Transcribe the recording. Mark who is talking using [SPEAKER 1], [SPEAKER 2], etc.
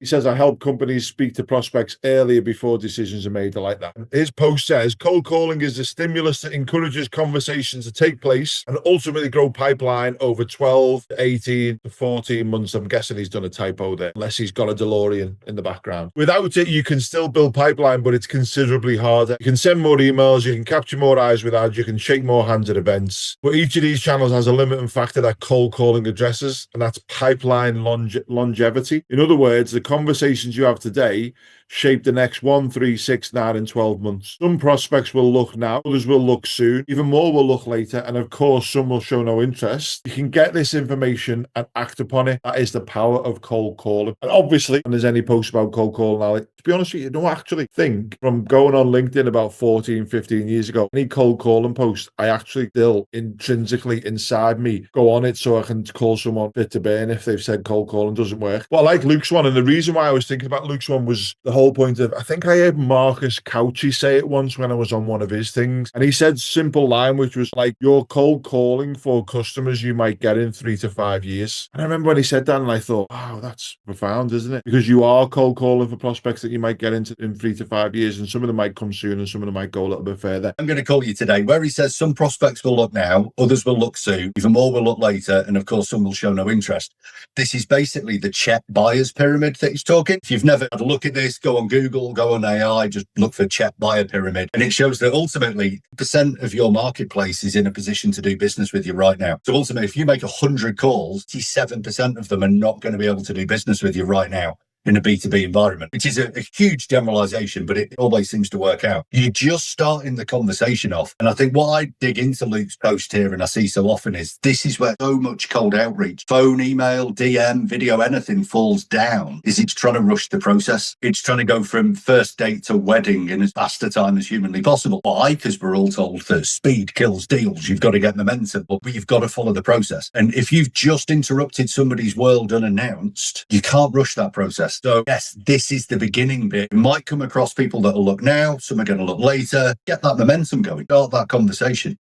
[SPEAKER 1] He says, I help companies speak to prospects earlier before decisions are made. I like that. His post says, cold calling is a stimulus that encourages conversations to take place and ultimately grow pipeline over 12 to 18 to 14 months. I'm guessing he's done a typo there, unless he's got a DeLorean in the background. Without it, you can still build pipeline, but it's considerably harder. You can send more emails, you can capture more eyes with ads, you can shake more hands at events. But each of these channels has a limiting factor that cold calling addresses, and that's pipeline longevity. In other words, the conversations you have today shape the next 1, 3, 6, 9, and 12 months. Some prospects will look now, others will look soon, even more will look later, and of course, some will show no interest. You can get this information and act upon it. That is the power of cold calling. And obviously, when there's any post about cold calling, Alex, to be honest with you, I don't actually think from going on LinkedIn about 14, 15 years ago, any cold calling post, I actually still intrinsically inside me go on it so I can call someone fit to burn if they've said cold calling doesn't work. But I like Luke's one, and the reason why I was thinking about Luke's one was the whole point of, I think I heard Marcus Cauchi say it once when I was on one of his things, and he said simple line, which was like, you're cold calling for customers you might get in 3 to 5 years. And I remember when he said that, and I thought, wow, that's profound, isn't it? Because you are cold calling for prospects that you might get into in 3 to 5 years, and some of them might come soon and some of them might go a little bit further.
[SPEAKER 2] I'm going to call you today where he says some prospects will look now, others will look soon, even more will look later, and of course some will show no interest. This is basically the Chet buyers pyramid that he's talking. If you've never had a look at this, go on Google, go on AI, just look for Chet buyer pyramid, and it shows that ultimately % of your marketplace is in a position to do business with you right now. So ultimately, if you make 100 calls, 87% of them are not going to be able to do business with you right now in a B2B environment, which is a huge generalization, but it always seems to work out. You're just starting the conversation off. And I think what I dig into Luke's post here and I see so often is this is where so much cold outreach, phone, email, DM, video, anything falls down, is it's trying to rush the process. It's trying to go from first date to wedding in as fast a time as humanly possible. Why? Because we're all told that speed kills deals. You've got to get momentum, but you've got to follow the process. And if you've just interrupted somebody's world unannounced, you can't rush that process. So yes, this is the beginning bit. You might come across people that will look now, some are going to look later. Get that momentum going, start that conversation.